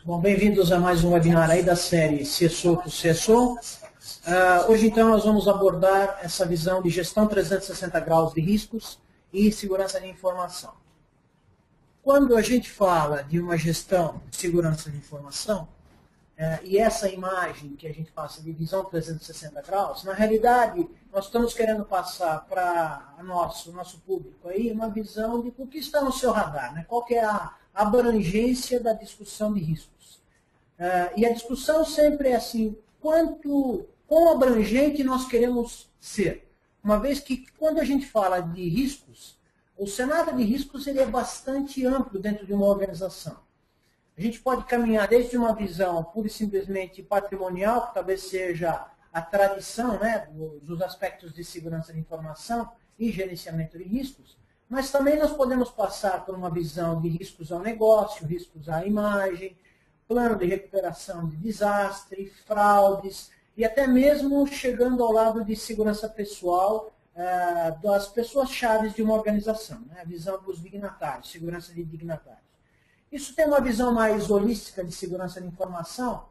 Bom, bem-vindos a mais um webinar aí da série CSO to CSO. Hoje, então, nós vamos abordar essa visão de gestão 360 graus de riscos e segurança de informação. Quando a gente fala de uma gestão de segurança de informação, e essa imagem que a gente passa de visão 360 graus, na realidade, nós estamos querendo passar para o nosso público aí uma visão de o que está no seu radar, né? Qual que é a abrangência da discussão de riscos. E a discussão sempre é assim, quão abrangente nós queremos ser. Uma vez que, quando a gente fala de riscos, o cenário de riscos ele é bastante amplo dentro de uma organização. A gente pode caminhar desde uma visão pura e simplesmente patrimonial, que talvez seja a tradição, né, dos aspectos de segurança de informação e gerenciamento de riscos, mas também nós podemos passar por uma visão de riscos ao negócio, riscos à imagem, plano de recuperação de desastre, fraudes, e até mesmo chegando ao lado de segurança pessoal das pessoas-chave de uma organização, né, a visão dos dignatários, segurança de dignatários. Isso tem uma visão mais holística de segurança de informação,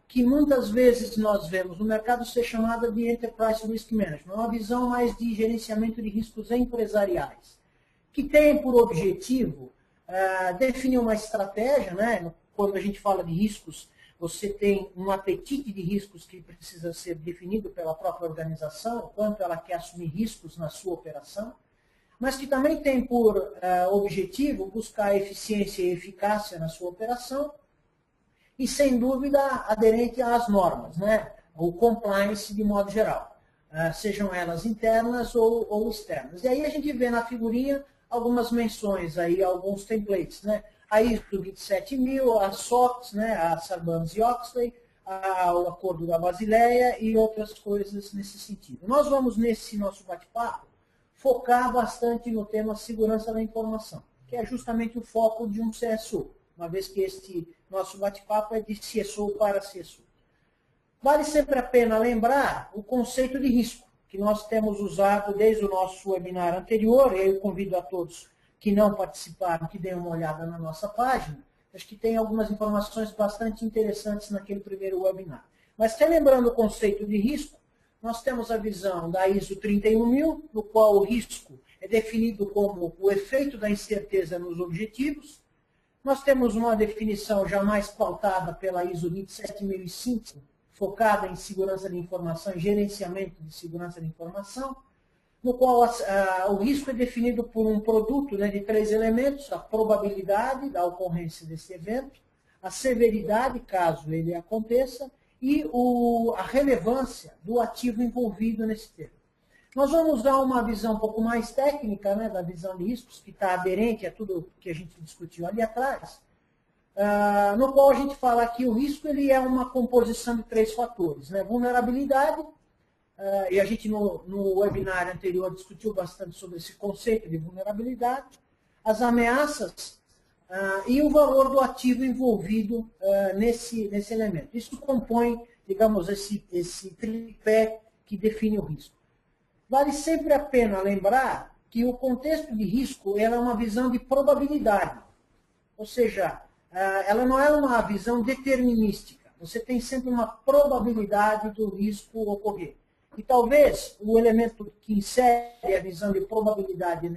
que muitas vezes nós vemos no mercado ser chamada de Enterprise Risk Management, uma visão mais de gerenciamento de riscos empresariais, que tem por objetivo definir uma estratégia, né? Quando a gente fala de riscos, você tem um apetite de riscos que precisa ser definido pela própria organização, quanto ela quer assumir riscos na sua operação, mas que também tem por objetivo buscar eficiência e eficácia na sua operação e, sem dúvida, aderente às normas, né? O compliance de modo geral, sejam elas internas ou externas. E aí a gente vê na figurinha algumas menções, aí, alguns templates, né? A ISO 27000, a SOX, né? A Sarbanes-Oxley, o Acordo da Basileia e outras coisas nesse sentido. Nós vamos, nesse nosso bate-papo, focar bastante no tema segurança da informação, que é justamente o foco de um CSO, uma vez que este nosso bate-papo é de CSO para CSO. Vale sempre a pena lembrar o conceito de risco, que nós temos usado desde o nosso webinar anterior, e eu convido a todos que não participaram, que deem uma olhada na nossa página, acho que tem algumas informações bastante interessantes naquele primeiro webinar. Mas, relembrando o conceito de risco, nós temos a visão da ISO 31000, no qual o risco é definido como o efeito da incerteza nos objetivos. Nós temos uma definição já mais pautada pela ISO 27005, focada em segurança de informação e gerenciamento de segurança de informação, no qual o risco é definido por um produto, né, de 3 elementos: a probabilidade da ocorrência desse evento, a severidade, caso ele aconteça, e a relevância do ativo envolvido nesse tema. Nós vamos dar uma visão um pouco mais técnica, né, da visão de riscos, que está aderente a tudo que a gente discutiu ali atrás, no qual a gente fala que o risco ele é uma composição de 3 fatores, né? Vulnerabilidade, e a gente no webinar anterior discutiu bastante sobre esse conceito de vulnerabilidade, as ameaças, e o valor do ativo envolvido nesse elemento. Isso compõe, digamos, esse tripé que define o risco. Vale sempre a pena lembrar que o contexto de risco ela é uma visão de probabilidade, ou seja, ela não é uma visão determinística. Você tem sempre uma probabilidade do risco ocorrer. E talvez o elemento que insere a visão de probabilidade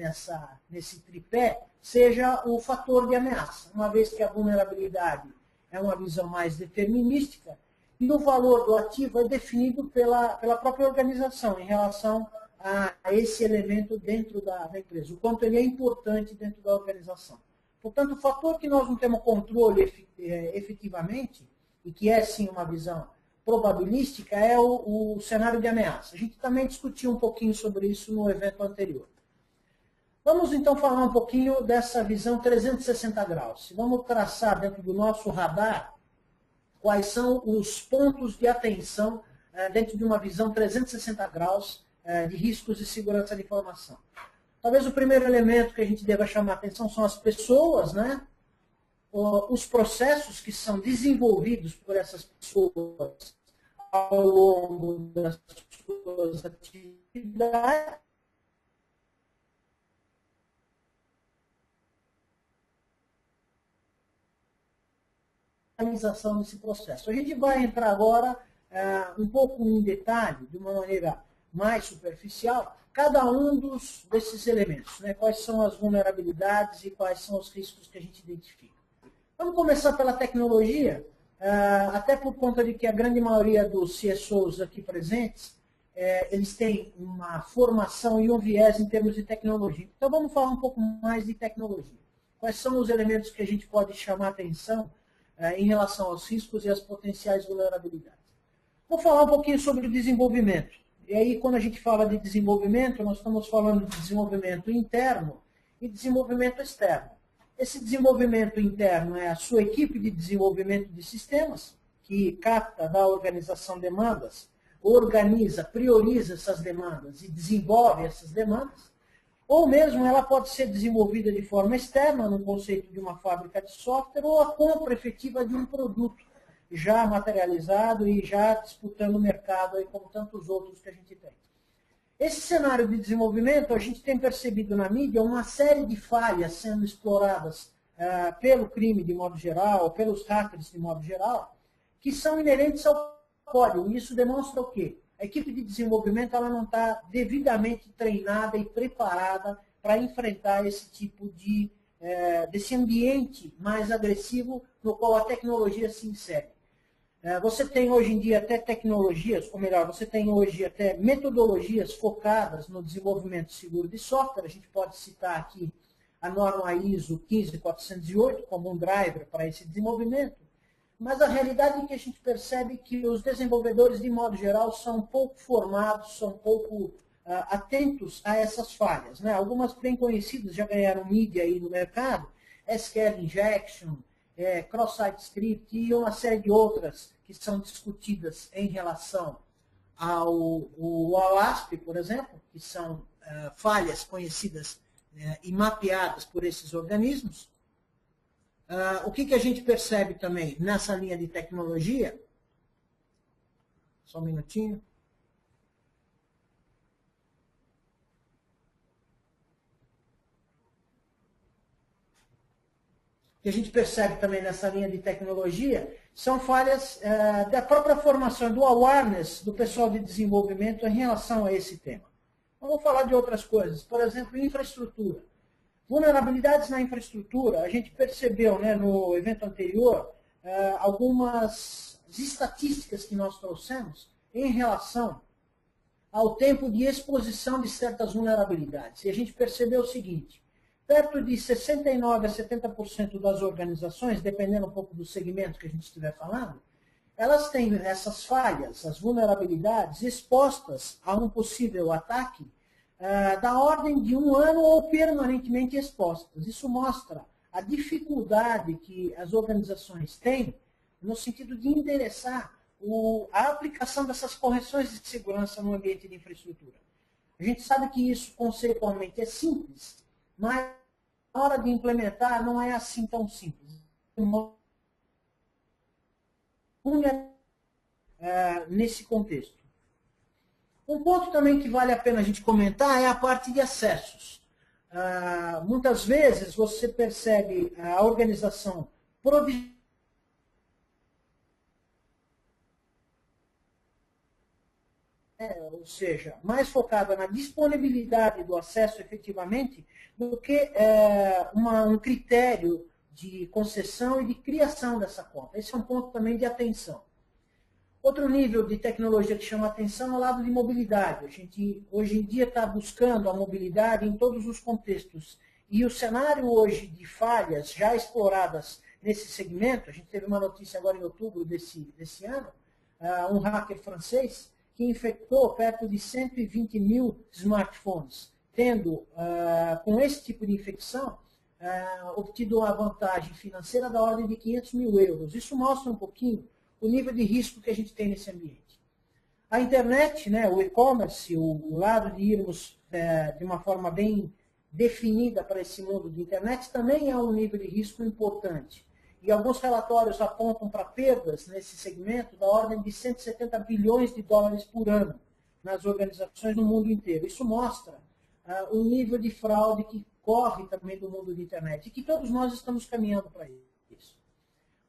nesse tripé seja o fator de ameaça, uma vez que a vulnerabilidade é uma visão mais determinística e o valor do ativo é definido pela própria organização em relação a esse elemento dentro da empresa, o quanto ele é importante dentro da organização. Portanto, o fator que nós não temos controle efetivamente, e que é sim uma visão probabilística, é o cenário de ameaça. A gente também discutiu um pouquinho sobre isso no evento anterior. Vamos então falar um pouquinho dessa visão 360 graus. Vamos traçar dentro do nosso radar quais são os pontos de atenção dentro de uma visão 360 graus de riscos e segurança de informação. Talvez o primeiro elemento que a gente deva chamar a atenção são as pessoas, né? Os processos que são desenvolvidos por essas pessoas ao longo das suas atividades. organização desse processo. A gente vai entrar agora um pouco em detalhe, de uma maneira mais superficial, cada um desses elementos, né? Quais são as vulnerabilidades e quais são os riscos que a gente identifica. Vamos começar pela tecnologia, até por conta de que a grande maioria dos CSOs aqui presentes, eles têm uma formação e um viés em termos de tecnologia. Então vamos falar um pouco mais de tecnologia. Quais são os elementos que a gente pode chamar atenção em relação aos riscos e às potenciais vulnerabilidades? Vou falar um pouquinho sobre o desenvolvimento. E aí, quando a gente fala de desenvolvimento, nós estamos falando de desenvolvimento interno e desenvolvimento externo. Esse desenvolvimento interno é a sua equipe de desenvolvimento de sistemas, que capta da organização demandas, organiza, prioriza essas demandas e desenvolve essas demandas. Ou mesmo ela pode ser desenvolvida de forma externa, no conceito de uma fábrica de software, ou a compra efetiva de um produto já materializado e já disputando o mercado, aí, como tantos outros que a gente tem. Esse cenário de desenvolvimento, a gente tem percebido na mídia uma série de falhas sendo exploradas pelo crime de modo geral, pelos hackers de modo geral, que são inerentes ao código. E isso demonstra o quê? A equipe de desenvolvimento ela não está devidamente treinada e preparada para enfrentar esse tipo desse ambiente mais agressivo no qual a tecnologia se insere. Você tem hoje em dia até tecnologias, ou melhor, você tem hoje até metodologias focadas no desenvolvimento seguro de software. A gente pode citar aqui a norma ISO 15408 como um driver para esse desenvolvimento. Mas a realidade é que a gente percebe que os desenvolvedores, de modo geral, são pouco formados, são pouco atentos a essas falhas, né? Algumas bem conhecidas já ganharam mídia aí no mercado, SQL Injection, Cross-Site Script e uma série de outras que são discutidas em relação ao OWASP, por exemplo, que são falhas conhecidas e mapeadas por esses organismos. O que a gente percebe também nessa linha de tecnologia? Só um minutinho. Que a gente percebe também nessa linha de tecnologia são falhas da própria formação, do awareness do pessoal de desenvolvimento em relação a esse tema. Vamos falar de outras coisas, por exemplo, infraestrutura. Vulnerabilidades na infraestrutura, a gente percebeu, né, no evento anterior algumas estatísticas que nós trouxemos em relação ao tempo de exposição de certas vulnerabilidades. E a gente percebeu o seguinte: perto de 69% a 70% das organizações, dependendo um pouco do segmento que a gente estiver falando, elas têm essas falhas, as vulnerabilidades, expostas a um possível ataque da ordem de 1 ano ou permanentemente expostas. Isso mostra a dificuldade que as organizações têm no sentido de endereçar a aplicação dessas correções de segurança no ambiente de infraestrutura. A gente sabe que isso conceitualmente é simples, mas na hora de implementar não é assim tão simples. Nesse contexto. Um ponto também que vale a pena a gente comentar é a parte de acessos. Muitas vezes você percebe a organização ou seja, mais focada na disponibilidade do acesso efetivamente, do que um critério de concessão e de criação dessa conta. Esse é um ponto também de atenção. Outro nível de tecnologia que chama atenção é o lado de mobilidade. A gente, hoje em dia, está buscando a mobilidade em todos os contextos. E o cenário hoje de falhas já exploradas nesse segmento, a gente teve uma notícia agora em outubro desse ano, um hacker francês que infectou perto de 120 mil smartphones, tendo, com esse tipo de infecção, obtido uma vantagem financeira da ordem de 500 mil euros. Isso mostra um pouquinho o nível de risco que a gente tem nesse ambiente. A internet, né, o e-commerce, o lado de irmos de uma forma bem definida para esse mundo de internet, também é um nível de risco importante. E alguns relatórios apontam para perdas nesse segmento da ordem de 170 bilhões de dólares por ano nas organizações no mundo inteiro. Isso mostra o nível de fraude que corre também do mundo da internet e que todos nós estamos caminhando para isso.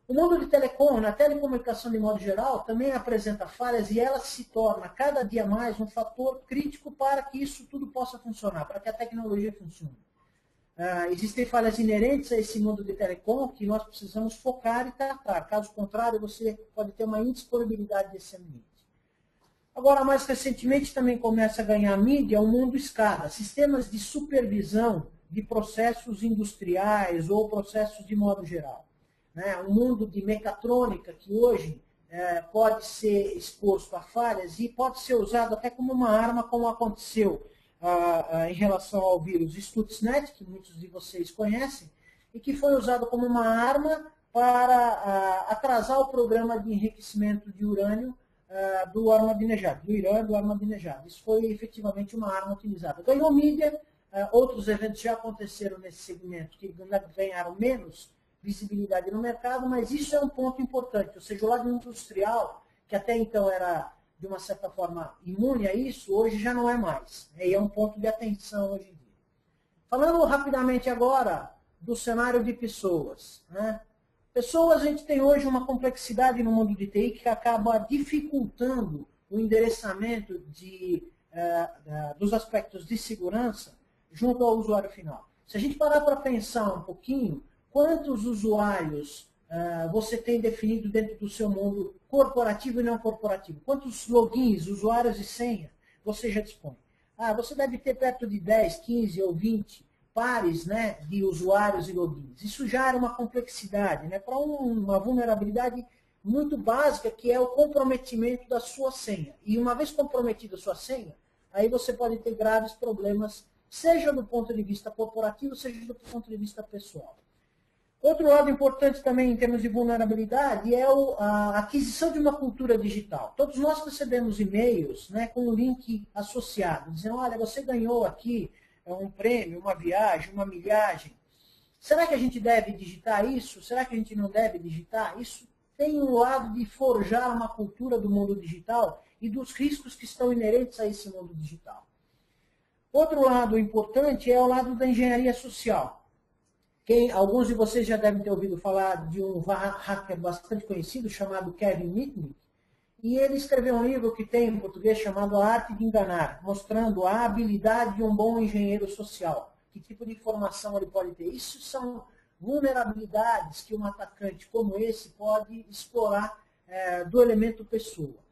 O mundo de telecom, na telecomunicação de modo geral, também apresenta falhas e ela se torna cada dia mais um fator crítico para que isso tudo possa funcionar, para que a tecnologia funcione. Existem falhas inerentes a esse mundo de telecom que nós precisamos focar e tratar. Caso contrário, você pode ter uma indisponibilidade desse ambiente. Agora, mais recentemente, também começa a ganhar mídia o mundo SCADA, sistemas de supervisão de processos industriais ou processos de modo geral. Um mundo de mecatrônica que hoje pode ser exposto a falhas e pode ser usado até como uma arma, como aconteceu em relação ao vírus Stuxnet, que muitos de vocês conhecem, e que foi usado como uma arma para atrasar o programa de enriquecimento de urânio do Ahmadinejad, do Irã, do Ahmadinejad. Isso foi efetivamente uma arma utilizada. Ganhou mídia, outros eventos já aconteceram nesse segmento que ganharam menos visibilidade no mercado, mas isso é um ponto importante, ou seja, o lado industrial, que até então era, de uma certa forma, imune a isso, hoje já não é mais. E é um ponto de atenção hoje em dia. Falando rapidamente agora do cenário de pessoas. Pessoas, a gente tem hoje uma complexidade no mundo de TI que acaba dificultando o endereçamento dos aspectos de segurança junto ao usuário final. Se a gente parar para pensar um pouquinho, quantos usuários você tem definido dentro do seu mundo corporativo e não corporativo? Quantos logins, usuários e senha você já dispõe? Você deve ter perto de 10, 15 ou 20 pares de usuários e logins. Isso já era uma complexidade, para uma vulnerabilidade muito básica, que é o comprometimento da sua senha. E uma vez comprometida a sua senha, aí você pode ter graves problemas, seja do ponto de vista corporativo, seja do ponto de vista pessoal. Outro lado importante também em termos de vulnerabilidade é a aquisição de uma cultura digital. Todos nós recebemos e-mails com um link associado, dizendo, olha, você ganhou aqui um prêmio, uma viagem, uma milhagem. Será que a gente deve digitar isso? Será que a gente não deve digitar? Isso tem um lado de forjar uma cultura do mundo digital e dos riscos que estão inerentes a esse mundo digital. Outro lado importante é o lado da engenharia social. Alguns de vocês já devem ter ouvido falar de um hacker bastante conhecido chamado Kevin Mitnick, e ele escreveu um livro que tem em português chamado A Arte de Enganar, mostrando a habilidade de um bom engenheiro social. Que tipo de informação ele pode ter? Isso são vulnerabilidades que um atacante como esse pode explorar do elemento pessoa.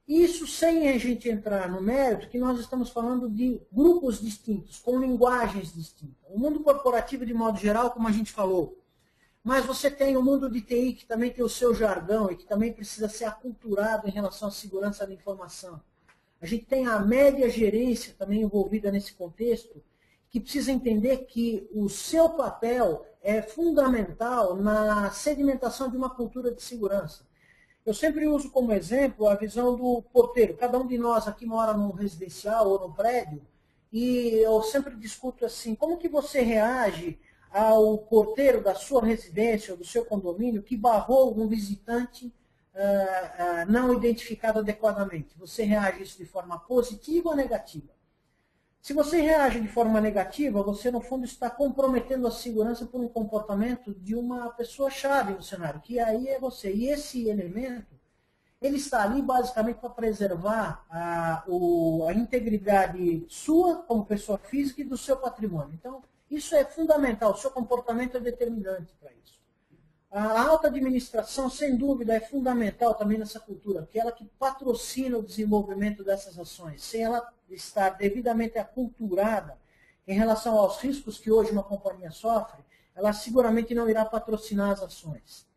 Isso sem a gente entrar no mérito, que nós estamos falando de grupos distintos, com linguagens distintas. O mundo corporativo, de modo geral, como a gente falou. Mas você tem o mundo de TI, que também tem o seu jargão e que também precisa ser aculturado em relação à segurança da informação. A gente tem a média gerência também envolvida nesse contexto, que precisa entender que o seu papel é fundamental na sedimentação de uma cultura de segurança. Eu sempre uso como exemplo a visão do porteiro. Cada um de nós aqui mora num residencial ou num prédio, e eu sempre discuto assim, como que você reage ao porteiro da sua residência ou do seu condomínio que barrou um visitante não identificado adequadamente? Você reage isso de forma positiva ou negativa? Se você reage de forma negativa, você, no fundo, está comprometendo a segurança por um comportamento de uma pessoa-chave no cenário, que aí é você. E esse elemento, ele está ali basicamente para preservar a integridade sua como pessoa física e do seu patrimônio. Então, isso é fundamental, o seu comportamento é determinante para isso. A alta administração, sem dúvida, é fundamental também nessa cultura, porque ela que patrocina o desenvolvimento dessas ações. Sem ela estar devidamente aculturada em relação aos riscos que hoje uma companhia sofre, ela seguramente não irá patrocinar as ações.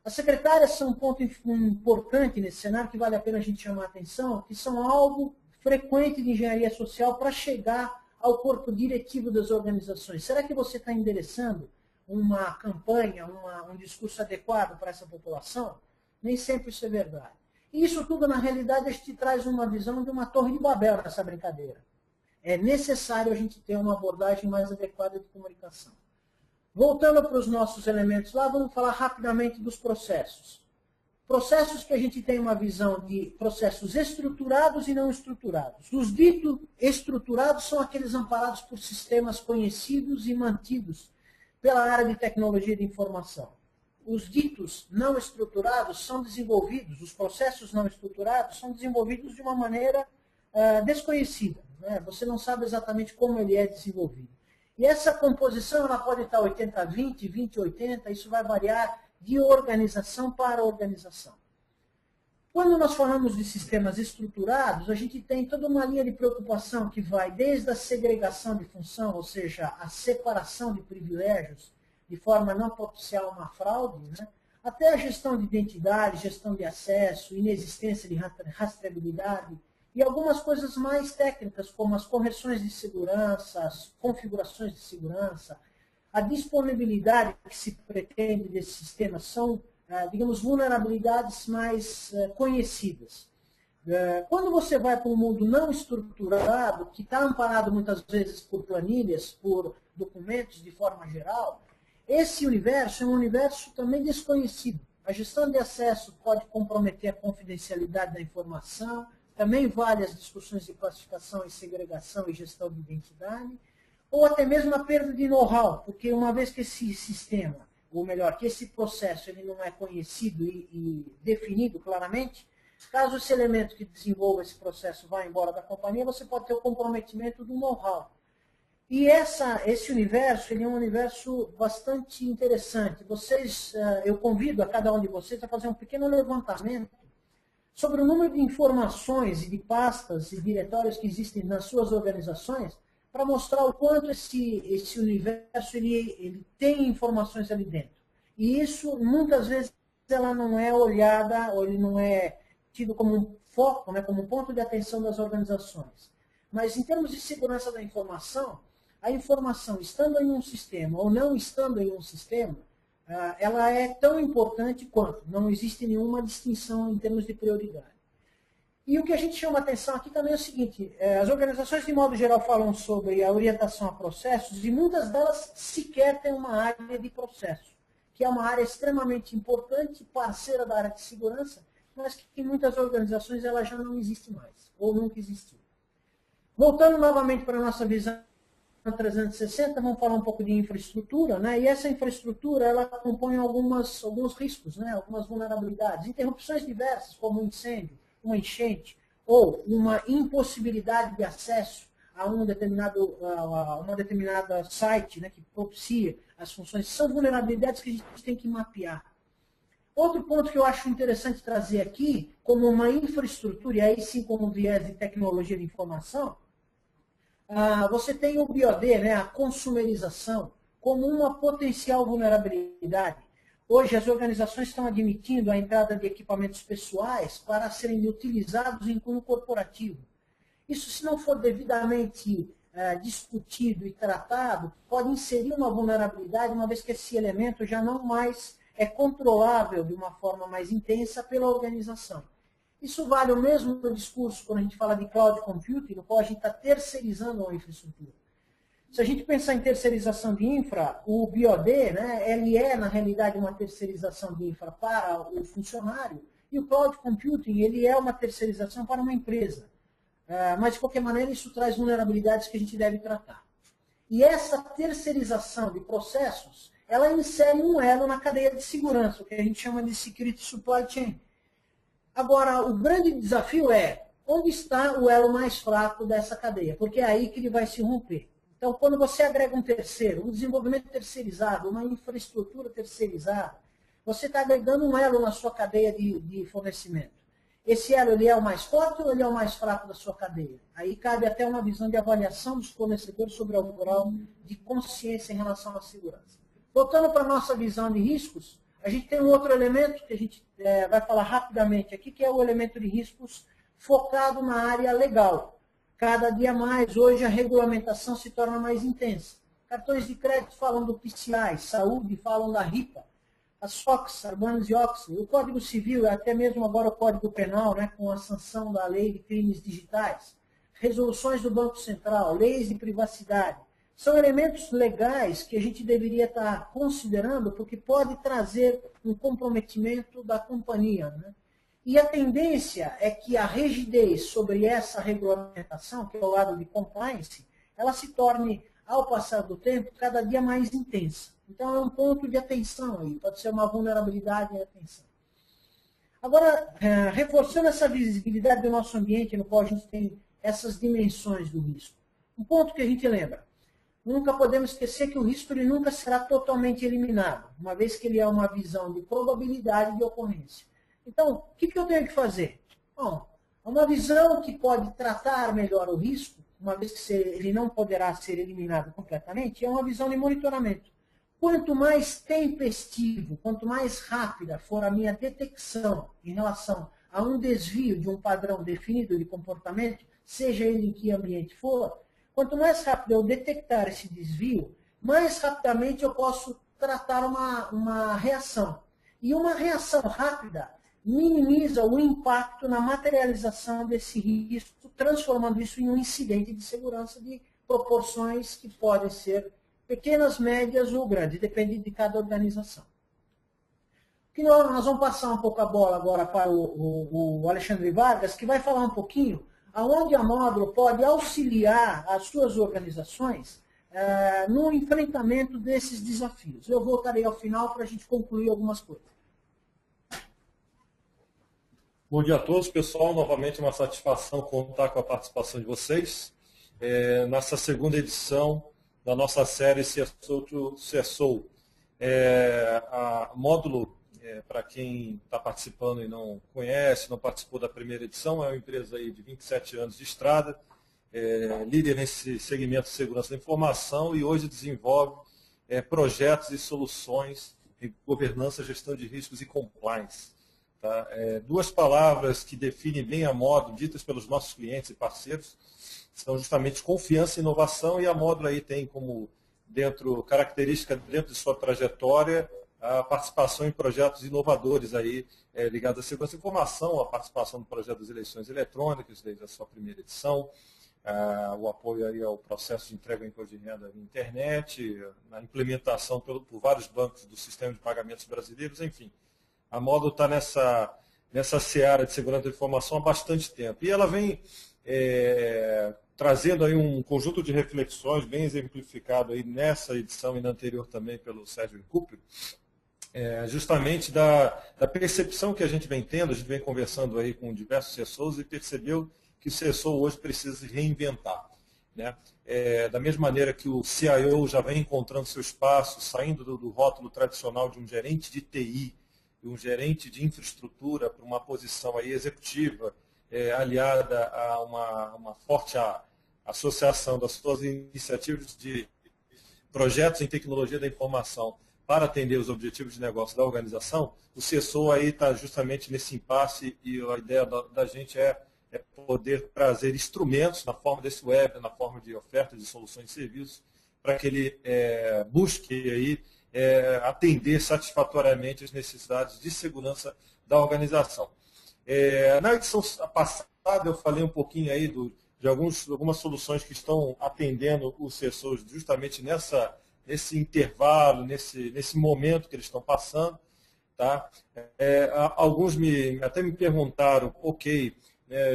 As secretárias são um ponto importante nesse cenário que vale a pena a gente chamar a atenção, que são algo frequente de engenharia social para chegar ao corpo diretivo das organizações. Será que você está endereçando uma campanha, um discurso adequado para essa população? Nem sempre isso é verdade. E isso tudo, na realidade, a gente traz uma visão de uma torre de Babel nessa brincadeira. É necessário a gente ter uma abordagem mais adequada de comunicação. Voltando para os nossos elementos lá, vamos falar rapidamente dos processos. Processos que a gente tem uma visão de processos estruturados e não estruturados. Os ditos estruturados são aqueles amparados por sistemas conhecidos e mantidos pela área de tecnologia de informação. os ditos não estruturados são desenvolvidos, os processos não estruturados são desenvolvidos de uma maneira desconhecida, né? Você não sabe exatamente como ele é desenvolvido. E essa composição ela pode estar 80-20, 20-80, isso vai variar de organização para organização. Quando nós falamos de sistemas estruturados, a gente tem toda uma linha de preocupação que vai desde a segregação de função, ou seja, a separação de privilégios, de forma a não propiciar uma fraude, né? Até a gestão de identidade, gestão de acesso, inexistência de rastreabilidade, e algumas coisas mais técnicas, como as correções de segurança, as configurações de segurança, a disponibilidade que se pretende desse sistema são, digamos, vulnerabilidades mais conhecidas. Quando você vai para um mundo não estruturado, que está amparado muitas vezes por planilhas, por documentos de forma geral, esse universo é um universo também desconhecido. A gestão de acesso pode comprometer a confidencialidade da informação, também vale as discussões de classificação e segregação e gestão de identidade, ou até mesmo a perda de know-how, porque uma vez que esse sistema, ou melhor, que esse processo ele não é conhecido e definido claramente, caso esse elemento que desenvolva esse processo vá embora da companhia, você pode ter o comprometimento do know-how. E esse universo, ele é um universo bastante interessante. Eu convido a cada um de vocês a fazer um pequeno levantamento sobre o número de informações e de pastas e diretórios que existem nas suas organizações, para mostrar o quanto esse universo ele tem informações ali dentro. E isso, muitas vezes, ela não é olhada, ou ele não é tido como um foco, né, como um ponto de atenção das organizações. Mas, em termos de segurança da informação, a informação, estando em um sistema ou não estando em um sistema, ela é tão importante quanto. Não existe nenhuma distinção em termos de prioridade. E o que a gente chama atenção aqui também é o seguinte, as organizações de modo geral falam sobre a orientação a processos e muitas delas sequer têm uma área de processo, que é uma área extremamente importante, parceira da área de segurança, mas que em muitas organizações ela já não existe mais, ou nunca existiu. Voltando novamente para a nossa visão 360, vamos falar um pouco de infraestrutura, né? E essa infraestrutura ela compõe alguns riscos, né? Algumas vulnerabilidades, interrupções diversas, como um incêndio, uma enchente, ou uma impossibilidade de acesso a uma determinada site, né, que propicia as funções. São vulnerabilidades que a gente tem que mapear. Outro ponto que eu acho interessante trazer aqui, como uma infraestrutura, e aí sim como viés de tecnologia de informação, você tem o BOD, né, a consumerização, como uma potencial vulnerabilidade. Hoje as organizações estão admitindo a entrada de equipamentos pessoais para serem utilizados em cunho corporativo. Isso, se não for devidamente discutido e tratado, pode inserir uma vulnerabilidade, uma vez que esse elemento já não mais é controlável de uma forma mais intensa pela organização. Isso vale o mesmo discurso quando a gente fala de cloud computing, no qual a gente está terceirizando uma infraestrutura. Se a gente pensar em terceirização de infra, o BOD, né, ele é, na realidade, uma terceirização de infra para o funcionário, e o cloud computing ele é uma terceirização para uma empresa. Mas, de qualquer maneira, isso traz vulnerabilidades que a gente deve tratar. E essa terceirização de processos, ela insere um elo na cadeia de segurança, o que a gente chama de security supply chain. Agora, o grande desafio é, onde está o elo mais fraco dessa cadeia? Porque é aí que ele vai se romper. Então, quando você agrega um terceiro, um desenvolvimento terceirizado, uma infraestrutura terceirizada, você está agregando um elo na sua cadeia de fornecimento. Esse elo ele é o mais forte ou ele é o mais fraco da sua cadeia? Aí cabe até uma visão de avaliação dos fornecedores sobre o grau de consciência em relação à segurança. Voltando para a nossa visão de riscos, a gente tem um outro elemento que a gente vai falar rapidamente aqui, que é o elemento de riscos focado na área legal. Cada dia mais, hoje, a regulamentação se torna mais intensa. Cartões de crédito falam do PCI, saúde falam da RIPA, as SOX, Sarbanes e Oxley, o Código Civil, até mesmo agora o Código Penal, né, com a sanção da Lei de Crimes Digitais, resoluções do Banco Central, leis de privacidade. São elementos legais que a gente deveria estar considerando, porque pode trazer um comprometimento da companhia, né? E a tendência é que a rigidez sobre essa regulamentação, que é o lado de compliance, ela se torne ao passar do tempo, cada dia mais intensa. Então é um ponto de atenção aí, pode ser uma vulnerabilidade de atenção. Agora, reforçando essa visibilidade do nosso ambiente, no qual a gente tem essas dimensões do risco. Um ponto que a gente lembra, nunca podemos esquecer que o risco ele nunca será totalmente eliminado, uma vez que ele é uma visão de probabilidade de ocorrência. Então, o que eu tenho que fazer? Bom, uma visão que pode tratar melhor o risco, uma vez que ele não poderá ser eliminado completamente, é uma visão de monitoramento. Quanto mais tempestivo, quanto mais rápida for a minha detecção em relação a um desvio de um padrão definido de comportamento, seja ele em que ambiente for, quanto mais rápido eu detectar esse desvio, mais rapidamente eu posso tratar uma reação. E uma reação rápida minimiza o impacto na materialização desse risco, transformando isso em um incidente de segurança de proporções que podem ser pequenas, médias ou grandes, depende de cada organização. Nós vamos passar um pouco a bola agora para o Alexandre Vargas, que vai falar um pouquinho aonde a Módulo pode auxiliar as suas organizações no enfrentamento desses desafios. Eu voltarei ao final para a gente concluir algumas coisas. Bom dia a todos, pessoal. Novamente uma satisfação contar com a participação de vocês nessa segunda edição da nossa série CSO to CSO. A Módulo, para quem está participando e não conhece, não participou da primeira edição, é uma empresa aí de 27 anos de estrada, líder nesse segmento de segurança da informação e hoje desenvolve projetos e soluções em governança, gestão de riscos e compliance. Tá? Duas palavras que definem bem a Módulo, ditas pelos nossos clientes e parceiros, são justamente confiança e inovação, e a Módulo aí tem como característica dentro de sua trajetória a participação em projetos inovadores aí, ligados à segurança da informação, a participação no projeto das eleições eletrônicas, desde a sua primeira edição, o apoio aí ao processo de entrega em imposto de renda na internet, na implementação por vários bancos do sistema de pagamentos brasileiros, enfim. A Módulo está nessa seara de segurança da informação há bastante tempo. E ela vem trazendo aí um conjunto de reflexões bem exemplificado aí nessa edição e na anterior também pelo Sérgio Recupero, justamente da percepção que a gente vem tendo, a gente vem conversando aí com diversos CSOs e percebeu que o CSO hoje precisa se reinventar. Né? Da mesma maneira que o CIO já vem encontrando seu espaço, saindo do rótulo tradicional de um gerente de TI e um gerente de infraestrutura para uma posição aí executiva, aliada a uma forte associação das suas iniciativas de projetos em tecnologia da informação para atender os objetivos de negócio da organização, o CSO aí está justamente nesse impasse e a ideia da gente é poder trazer instrumentos na forma desse web, na forma de ofertas de soluções e serviços, para que ele busque aí, atender satisfatoriamente as necessidades de segurança da organização. Na edição passada eu falei um pouquinho aí de algumas soluções que estão atendendo os CSOs justamente nesse intervalo, nesse momento que eles estão passando. Tá? Alguns até me perguntaram, ok,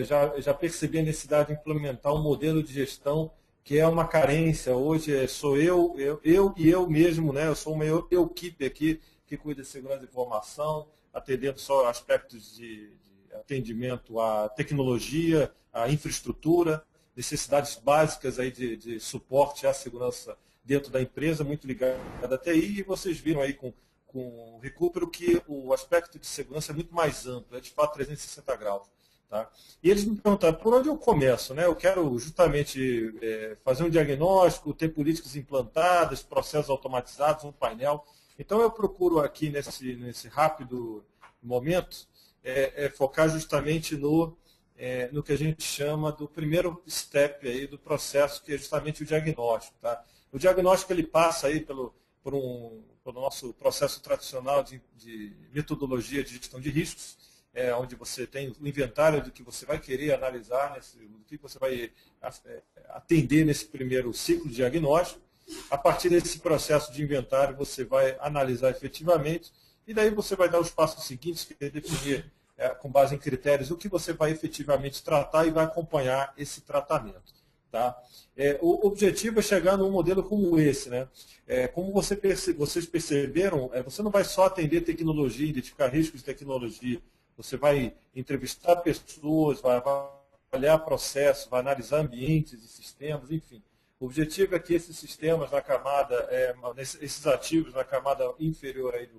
já percebi a necessidade de implementar um modelo de gestão que é uma carência. Hoje sou eu e eu mesmo, né? Eu sou uma equipe aqui que cuida de segurança de informação, atendendo só aspectos de atendimento à tecnologia, à infraestrutura, necessidades básicas aí de suporte à segurança dentro da empresa, muito ligada à TI, e vocês viram aí com o Recupero que o aspecto de segurança é muito mais amplo, é de fato 360 graus. Tá? E eles me perguntaram, por onde eu começo? Né? Eu quero justamente fazer um diagnóstico, ter políticas implantadas, processos automatizados, um painel. Então eu procuro aqui nesse rápido momento focar justamente no que a gente chama do primeiro step aí do processo, que é justamente o diagnóstico. Tá? O diagnóstico ele passa aí pelo nosso processo tradicional de metodologia de gestão de riscos, onde você tem o inventário do que você vai querer analisar, do que você vai atender nesse primeiro ciclo de diagnóstico. A partir desse processo de inventário, você vai analisar efetivamente, e daí você vai dar os passos seguintes, que é definir, com base em critérios, o que você vai efetivamente tratar e vai acompanhar esse tratamento. Tá? O objetivo é chegar num modelo como esse. Né? Como vocês perceberam, você não vai só atender tecnologia, identificar riscos de tecnologia, você vai entrevistar pessoas, vai avaliar processos, vai analisar ambientes e sistemas, enfim. O objetivo é que esses sistemas na camada, esses ativos na camada inferior aí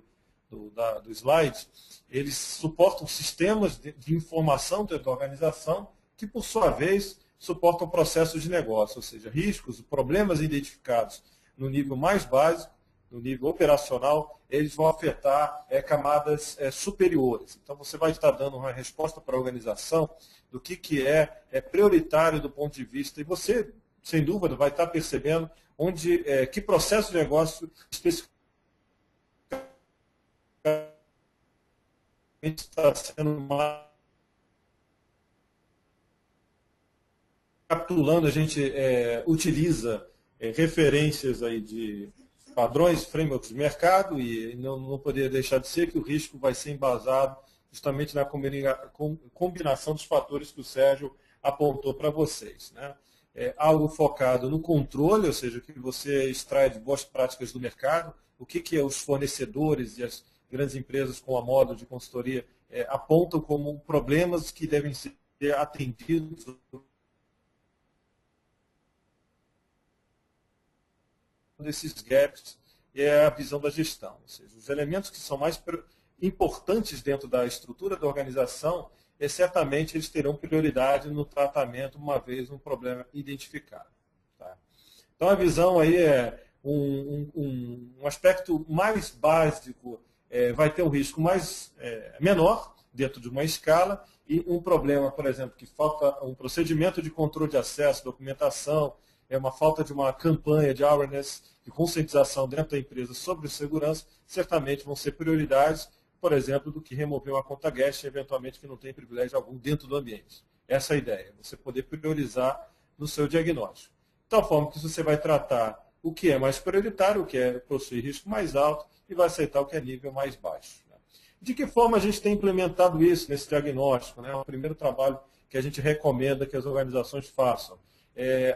do slide, eles suportam sistemas de informação dentro da organização que, por sua vez, suportam processos de negócio, ou seja, riscos, problemas identificados no nível mais básico, no nível operacional, eles vão afetar camadas superiores. Então, você vai estar dando uma resposta para a organização do que é prioritário do ponto de vista, e você, sem dúvida, vai estar percebendo que processo de negócio especificamente está sendo mais capitulando, a gente utiliza referências aí de padrões, frameworks de mercado, e não poderia deixar de ser que o risco vai ser embasado justamente na combinação dos fatores que o Sérgio apontou para vocês. Né? Algo focado no controle, ou seja, que você extrai de boas práticas do mercado, o que os fornecedores e as grandes empresas com a modo de consultoria apontam como problemas que devem ser atendidos desses gaps é a visão da gestão. Ou seja, os elementos que são mais importantes dentro da estrutura da organização, certamente eles terão prioridade no tratamento uma vez um problema identificado. Tá? Então a visão aí é um aspecto mais básico, vai ter um risco menor dentro de uma escala, e um problema, por exemplo, que falta um procedimento de controle de acesso, documentação, uma falta de uma campanha de awareness, de conscientização dentro da empresa sobre segurança, certamente vão ser prioridades, por exemplo, do que remover uma conta guest, eventualmente que não tem privilégio algum dentro do ambiente. Essa é a ideia, você poder priorizar no seu diagnóstico. De tal forma que você vai tratar o que é mais prioritário, o que possui risco mais alto, e vai aceitar o que é nível mais baixo. Né? De que forma a gente tem implementado isso nesse diagnóstico? Né? É o primeiro trabalho que a gente recomenda que as organizações façam.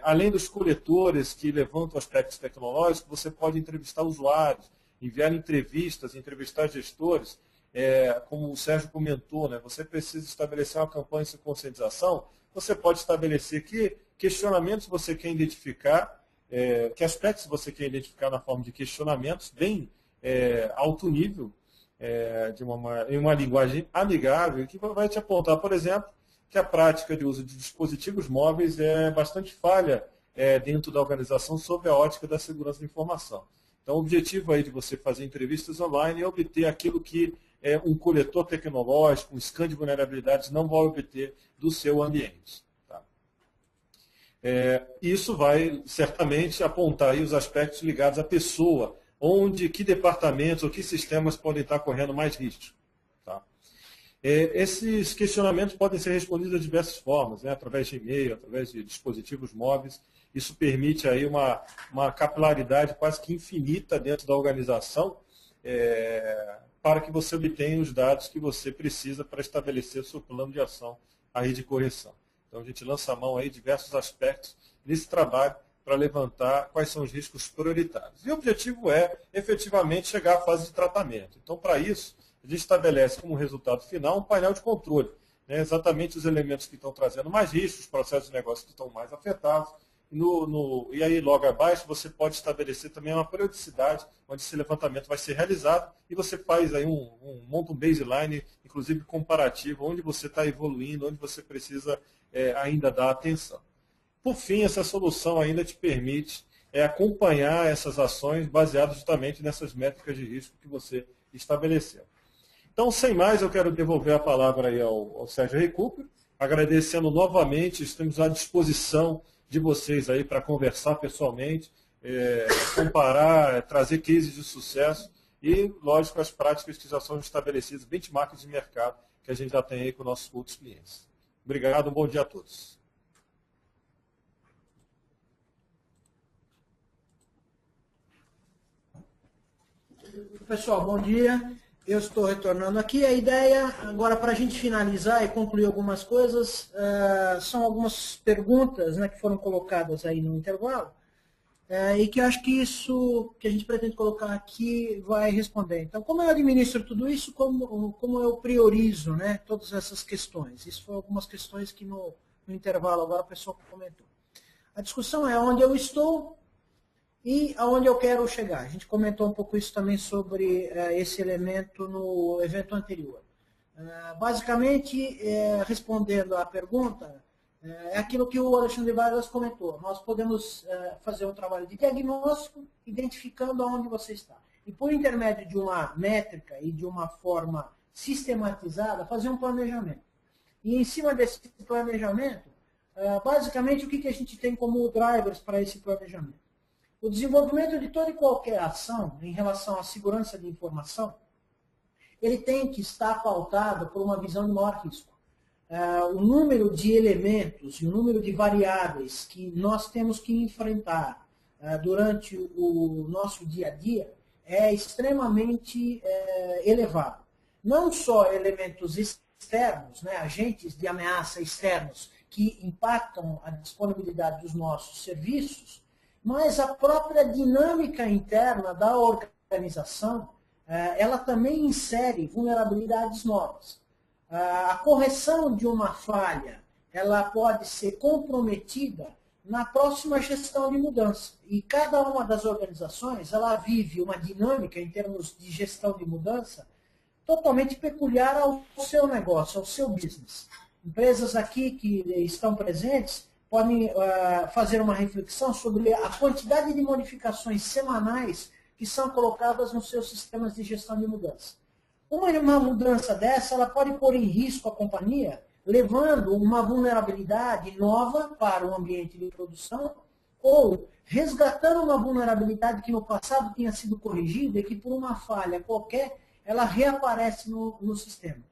Além dos coletores que levantam aspectos tecnológicos, você pode entrevistar usuários, enviar entrevistas, entrevistar gestores. Como o Sérgio comentou, né, você precisa estabelecer uma campanha de conscientização, você pode estabelecer que questionamentos você quer identificar, que aspectos você quer identificar na forma de questionamentos, bem alto nível, em uma linguagem amigável, que vai te apontar, por exemplo, que a prática de uso de dispositivos móveis é bastante falha dentro da organização sob a ótica da segurança da informação. Então, o objetivo aí de você fazer entrevistas online é obter aquilo que um coletor tecnológico, um scan de vulnerabilidades não vai obter do seu ambiente. Tá? Isso vai certamente apontar aí os aspectos ligados à pessoa, que departamentos ou que sistemas podem estar correndo mais risco. Tá? Esses questionamentos podem ser respondidos de diversas formas, né? Através de e-mail, através de dispositivos móveis. Isso permite aí uma capilaridade quase que infinita dentro da organização, para que você obtenha os dados que você precisa para estabelecer o seu plano de ação aí de correção. Então a gente lança a mão aí diversos aspectos nesse trabalho para levantar quais são os riscos prioritários. E o objetivo é efetivamente chegar à fase de tratamento. Então, para isso, a gente estabelece como resultado final um painel de controle, né? Exatamente os elementos que estão trazendo mais riscos, os processos de negócio que estão mais afetados. E aí, logo abaixo, você pode estabelecer também uma periodicidade onde esse levantamento vai ser realizado e você faz aí monta um baseline, inclusive comparativo, onde você está evoluindo, onde você precisa ainda dar atenção. Por fim, essa solução ainda te permite acompanhar essas ações baseadas justamente nessas métricas de risco que você estabeleceu. Então, sem mais, eu quero devolver a palavra aí ao Sérgio Recupero, agradecendo novamente, estamos à disposição de vocês aí para conversar pessoalmente, comparar, trazer cases de sucesso e, lógico, as práticas que já são estabelecidas, benchmarks de mercado que a gente já tem aí com nossos outros clientes. Obrigado, um bom dia a todos. Pessoal, bom dia. Eu estou retornando aqui. A ideia, agora, para a gente finalizar e concluir algumas coisas, são algumas perguntas, né, que foram colocadas aí no intervalo, e que eu acho que isso que a gente pretende colocar aqui vai responder. Então, como eu administro tudo isso, como eu priorizo, né, todas essas questões? Isso foram algumas questões que no intervalo agora a pessoa comentou. A discussão é onde eu estou e aonde eu quero chegar. A gente comentou um pouco isso também sobre esse elemento no evento anterior. Basicamente, respondendo à pergunta, é aquilo que o Alexandre Vargas comentou. Nós podemos fazer um trabalho de diagnóstico, identificando aonde você está. E por intermédio de uma métrica e de uma forma sistematizada, fazer um planejamento. E em cima desse planejamento, basicamente o que a gente tem como drivers para esse planejamento? O desenvolvimento de toda e qualquer ação em relação à segurança de informação, ele tem que estar pautado por uma visão de maior risco. O número de elementos e o número de variáveis que nós temos que enfrentar durante o nosso dia a dia é extremamente elevado. Não só elementos externos, né, agentes de ameaça externos que impactam a disponibilidade dos nossos serviços, mas a própria dinâmica interna da organização, ela também insere vulnerabilidades novas. A correção de uma falha, ela pode ser comprometida na próxima gestão de mudança. E cada uma das organizações, ela vive uma dinâmica em termos de gestão de mudança totalmente peculiar ao seu negócio, ao seu business. Empresas aqui que estão presentes podem fazer uma reflexão sobre a quantidade de modificações semanais que são colocadas nos seus sistemas de gestão de mudança. Uma mudança dessa, ela pode pôr em risco a companhia, levando uma vulnerabilidade nova para o ambiente de produção, ou resgatando uma vulnerabilidade que no passado tinha sido corrigida e que por uma falha qualquer, ela reaparece no sistema.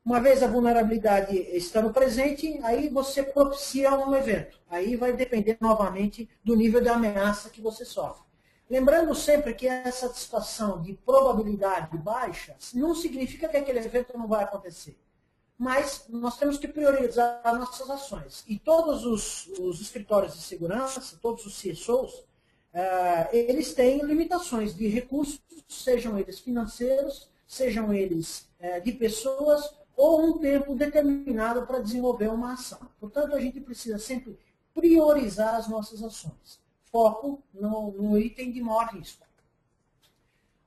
Uma vez a vulnerabilidade estando presente, aí você propicia um evento. Aí vai depender novamente do nível de ameaça que você sofre. Lembrando sempre que essa situação de probabilidade baixa não significa que aquele evento não vai acontecer. Mas nós temos que priorizar as nossas ações. E todos os escritórios de segurança, todos os CSOs, eles têm limitações de recursos, sejam eles financeiros, sejam eles de pessoas, ou um tempo determinado para desenvolver uma ação. Portanto, a gente precisa sempre priorizar as nossas ações. Foco no item de maior risco.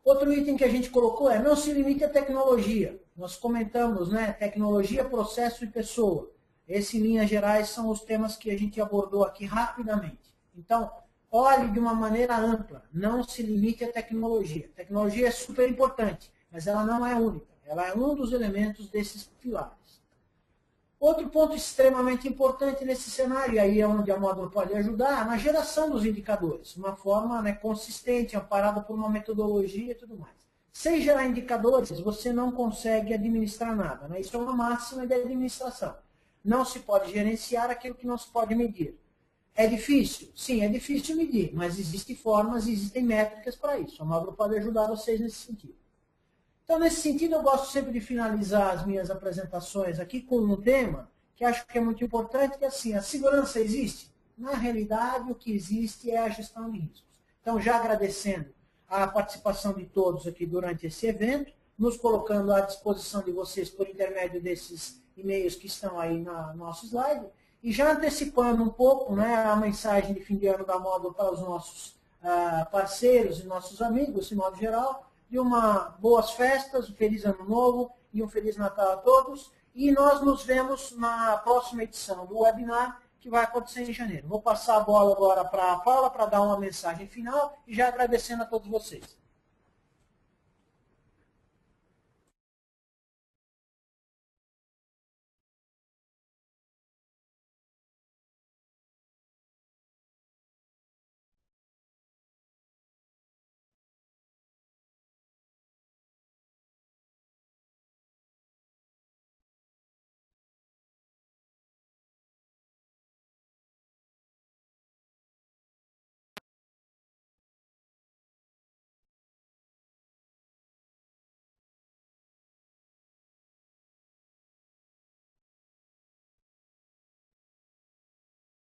Outro item que a gente colocou não se limite à tecnologia. Nós comentamos, né, tecnologia, processo e pessoa. Esses, em linhas gerais, são os temas que a gente abordou aqui rapidamente. Então, olhe de uma maneira ampla. Não se limite à tecnologia. A tecnologia é super importante, mas ela não é única. Ela é um dos elementos desses pilares. Outro ponto extremamente importante nesse cenário, e aí é onde a Módulo pode ajudar, na geração dos indicadores. Uma forma, né, consistente, amparada por uma metodologia e tudo mais. Sem gerar indicadores, você não consegue administrar nada. Né? Isso é uma máxima de administração. Não se pode gerenciar aquilo que não se pode medir. É difícil? Sim, é difícil medir, mas existem formas, existem métricas para isso. A Módulo pode ajudar vocês nesse sentido. Então, nesse sentido, eu gosto sempre de finalizar as minhas apresentações aqui com um tema que acho que é muito importante, que é assim, a segurança existe? Na realidade, o que existe é a gestão de riscos. Então, já agradecendo a participação de todos aqui durante esse evento, nos colocando à disposição de vocês por intermédio desses e-mails que estão aí no nosso slide, e já antecipando um pouco, né, a mensagem de fim de ano da Módulo para os nossos parceiros e nossos amigos, de modo geral, de boas festas, um feliz ano novo e um feliz Natal a todos. E nós nos vemos na próxima edição do webinar, que vai acontecer em janeiro. Vou passar a bola agora para a Paula para dar uma mensagem final e já agradecendo a todos vocês.